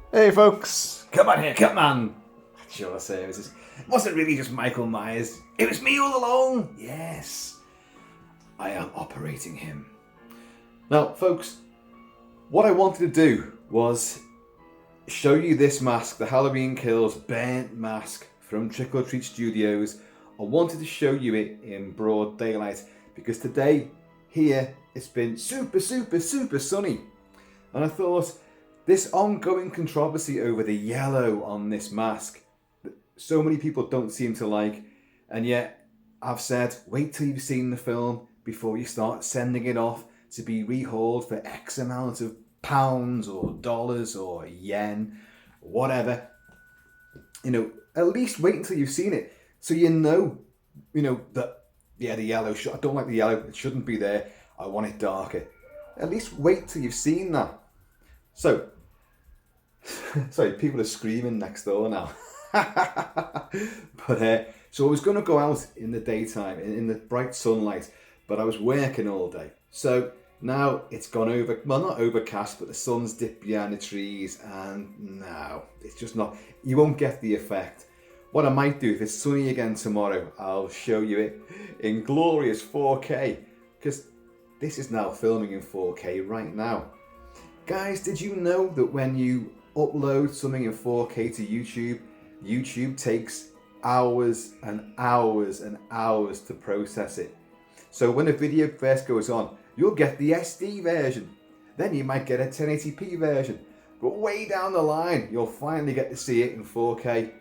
Hey folks, come on here, Kilt-Man. Sure I say it wasn't really just Michael Myers. It was me all along. Yes, I am operating him. Now, folks, what I wanted to do was show you this mask, the Halloween Kills burnt mask from Trick or Treat Studios. I wanted to show you it in broad daylight because today here it's been super sunny, and I thought this ongoing controversy over the yellow on this mask that so many people don't seem to like, and yet I've said wait till you've seen the film before you start sending it off to be rehauled for X amount of pounds or dollars or yen, whatever. At least wait until you've seen it so that, yeah, the yellow, I don't like the yellow, it shouldn't be there, I want it darker. At least wait till you've seen that. So, sorry, people are screaming next door now. So I was going to go out in the daytime, in the bright sunlight, but I was working all day. So now it's gone over, well, not overcast, but the sun's dipped behind the trees, and no, it's just not, you won't get the effect. What I might do, if it's sunny again tomorrow, I'll show you it in glorious 4K, because this is now filming in 4K right now. Guys, did you know that when you upload something in 4K to YouTube, YouTube takes hours and hours and hours to process it? So when a video first goes on, you'll get the SD version. Then you might get a 1080p version. But way down the line, you'll finally get to see it in 4K.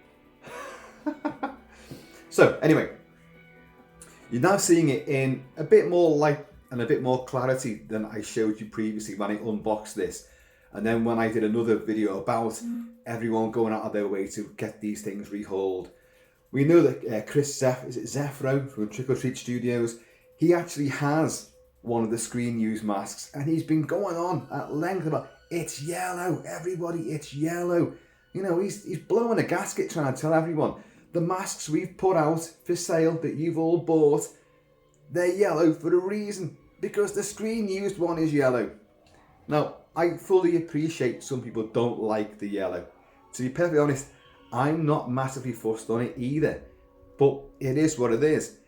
So anyway, you're now seeing it in a bit more light and a bit more clarity than I showed you previously when I unboxed this. And then when I did another video about everyone going out of their way to get these things rehauled. We know that Chris Zeffro from Trick or Treat Studios, he actually has one of the screen use masks, and he's been going on at length about, it's yellow, everybody, it's yellow. He's blowing a gasket trying to tell everyone, the masks we've put out for sale that you've all bought, they're yellow for a reason, because the screen used one is yellow. Now, I fully appreciate some people don't like the yellow. To be perfectly honest, I'm not massively fussed on it either, but it is what it is.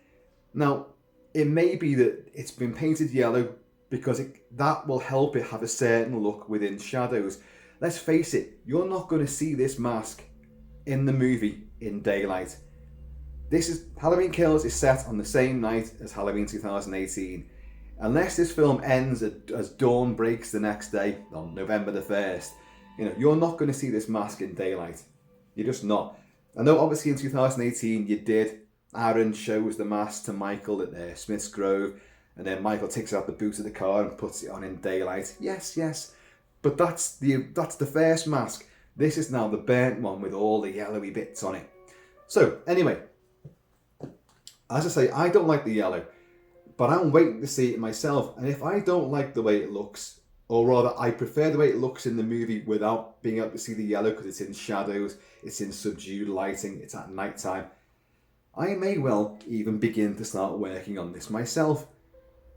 Now, it may be that it's been painted yellow because that will help it have a certain look within shadows. Let's face it, you're not going to see this mask in the movie in daylight. Halloween Kills is set on the same night as Halloween 2018. Unless this film ends as dawn breaks the next day on November the 1st, you're not going to see this mask in daylight. You're just not. I know obviously in 2018 you did. Aaron shows the mask to Michael at Smith's Grove, and then Michael takes out the boot of the car and puts it on in daylight. Yes. But that's the first mask. This is now the burnt one with all the yellowy bits on it. So anyway, as I say, I don't like the yellow, but I'm waiting to see it myself. And if I don't like the way it looks, or rather I prefer the way it looks in the movie without being able to see the yellow because it's in shadows, it's in subdued lighting, it's at night time, I may well even begin to start working on this myself.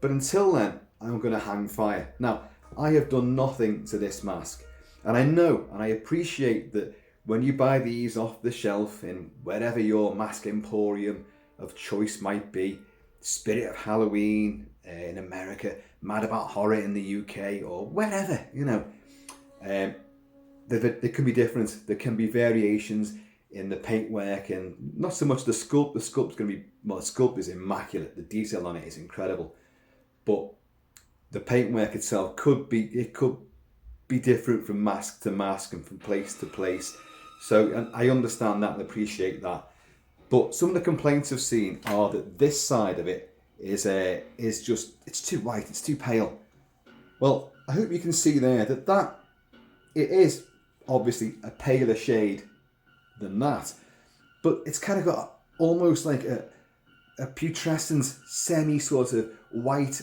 But until then, I'm going to hang fire. Now, I have done nothing to this mask. And I know and I appreciate that when you buy these off the shelf in wherever your mask emporium of choice might be, Spirit of Halloween in America, Mad About Horror in the UK, or wherever, there can be difference. There can be variations in the paintwork and not so much the sculpt. The sculpt is immaculate. The detail on it is incredible. But the paintwork itself could be different from mask to mask and from place to place. So, and I understand that and appreciate that. But some of the complaints I've seen are that this side of it is just, it's too white, it's too pale. Well, I hope you can see there that it is obviously a paler shade than that, but it's kind of got almost like a putrescent semi sort of white,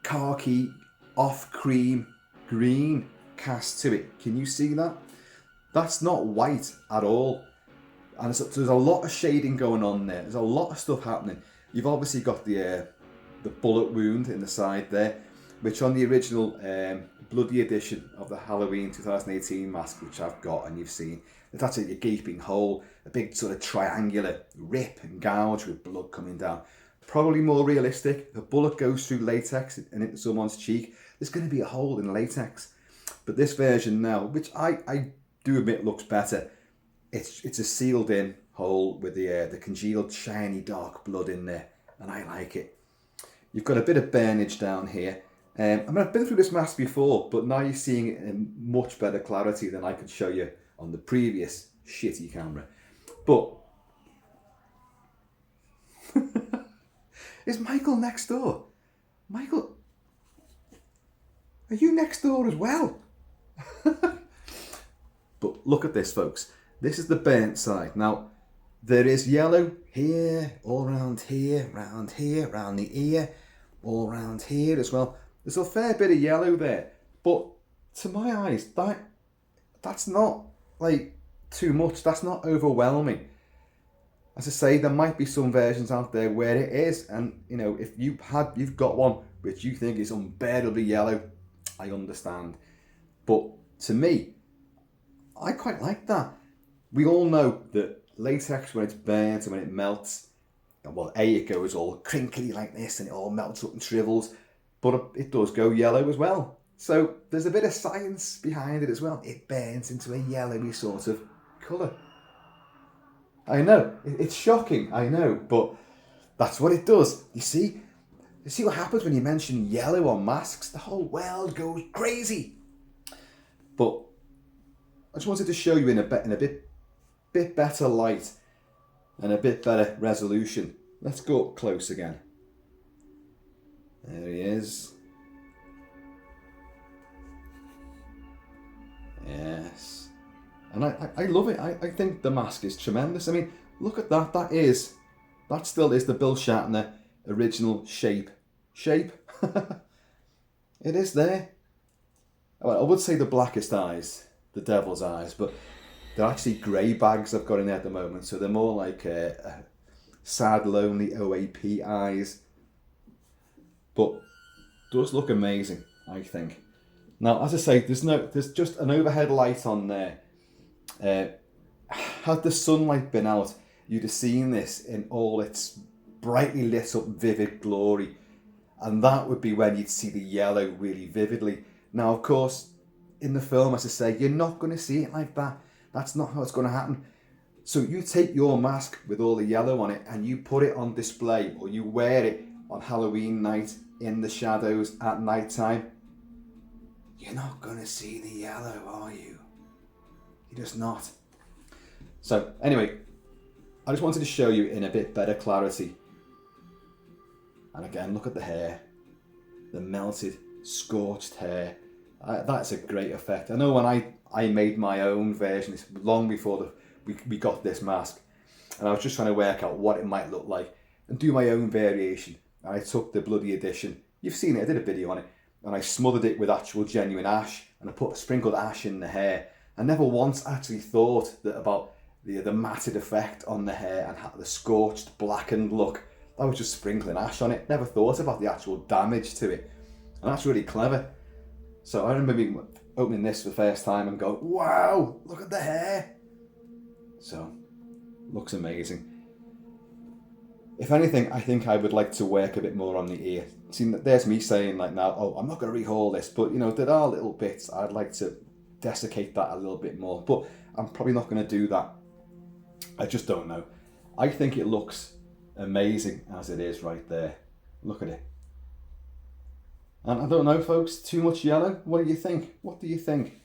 khaki, off cream, green cast to it. Can you see that? That's not white at all. And so there's a lot of shading going on there. There's a lot of stuff happening. You've obviously got the bullet wound in the side there. which on the original bloody edition of the Halloween 2018 mask, which I've got and you've seen, that's a gaping hole, a big sort of triangular rip and gouge with blood coming down. Probably more realistic. If a bullet goes through latex and into someone's cheek, there's going to be a hole in latex. But this version now, which I do admit looks better, it's a sealed in hole with the congealed shiny dark blood in there, and I like it. You've got a bit of burnage down here. I mean, I've been through this mask before, but now you're seeing it in much better clarity than I could show you on the previous shitty camera. But is Michael next door? Michael, are you next door as well? But look at this, folks. This is the burnt side. Now, there is yellow here, all around here, around the ear, all around here as well. There's a fair bit of yellow there, but to my eyes, that's not like too much. That's not overwhelming. As I say, there might be some versions out there where it is, and you know, if you've got one which you think is unbearably yellow, I understand. But to me, I quite like that. We all know that latex, when it's burnt and when it melts, well, it goes all crinkly like this and it all melts up and shrivels, but it does go yellow as well. So there's a bit of science behind it as well. It burns into a yellowy sort of colour. I know, it's shocking, I know, but that's what it does. You see what happens when you mention yellow on masks? The whole world goes crazy. But I just wanted to show you in a bit better light and a bit better resolution. Let's go up close again. There he is. Yes. And I love it. I think the mask is tremendous. I mean, look at that. That still is the Bill Shatner original shape. It is there. Well, I would say the blackest eyes, the devil's eyes, but they're actually grey bags I've got in there at the moment, so they're more like sad, lonely OAP eyes. But does look amazing, I think. Now, as I say, there's just an overhead light on there. Had the sunlight been out, you'd have seen this in all its brightly lit up, vivid glory, and that would be when you'd see the yellow really vividly. Now, of course, in the film, as I say, you're not going to see it like that. That's not how it's going to happen. So you take your mask with all the yellow on it and you put it on display, or you wear it on Halloween night in the shadows at night time. You're not going to see the yellow, are you? You're just not. So anyway, I just wanted to show you in a bit better clarity. And again, look at the hair. The melted, scorched hair. That's a great effect. I know when I made my own version, it's long before we got this mask, and I was just trying to work out what it might look like and do my own variation. And I took the bloody edition. You've seen it, I did a video on it, and I smothered it with actual genuine ash, and I sprinkled ash in the hair. I never once actually thought about the matted effect on the hair and the scorched, blackened look. I was just sprinkling ash on it. Never thought about the actual damage to it, and that's really clever. So I remember opening this for the first time and go, wow, look at the hair. So, looks amazing. If anything, I think I would like to work a bit more on the ear. See, there's me saying like now, oh, I'm not going to rehaul this, but you know, there are little bits I'd like to desiccate that a little bit more, but I'm probably not going to do that. I just don't know. I think it looks amazing as it is right there. Look at it. And I don't know, folks, too much yellow? What do you think? What do you think?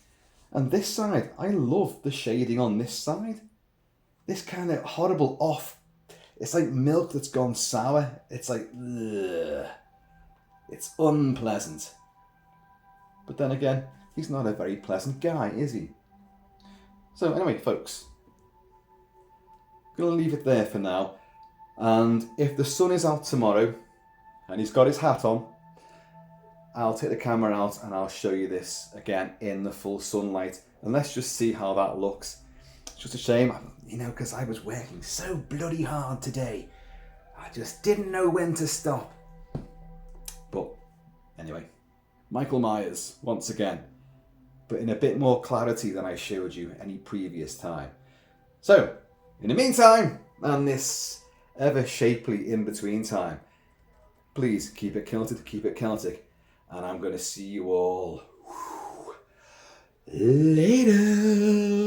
And this side, I love the shading on this side. This kind of horrible off. It's like milk that's gone sour. It's like, ugh. It's unpleasant. But then again, he's not a very pleasant guy, is he? So anyway, folks, I'm going to leave it there for now. And if the sun is out tomorrow and he's got his hat on, I'll take the camera out and I'll show you this again in the full sunlight. And let's just see how that looks. It's just a shame, you know, because I was working so bloody hard today. I just didn't know when to stop. But anyway, Michael Myers, once again, but in a bit more clarity than I showed you any previous time. So, in the meantime, and this ever shapely in-between time, please keep it kilted, keep it Celtic, and I'm going to see you all later.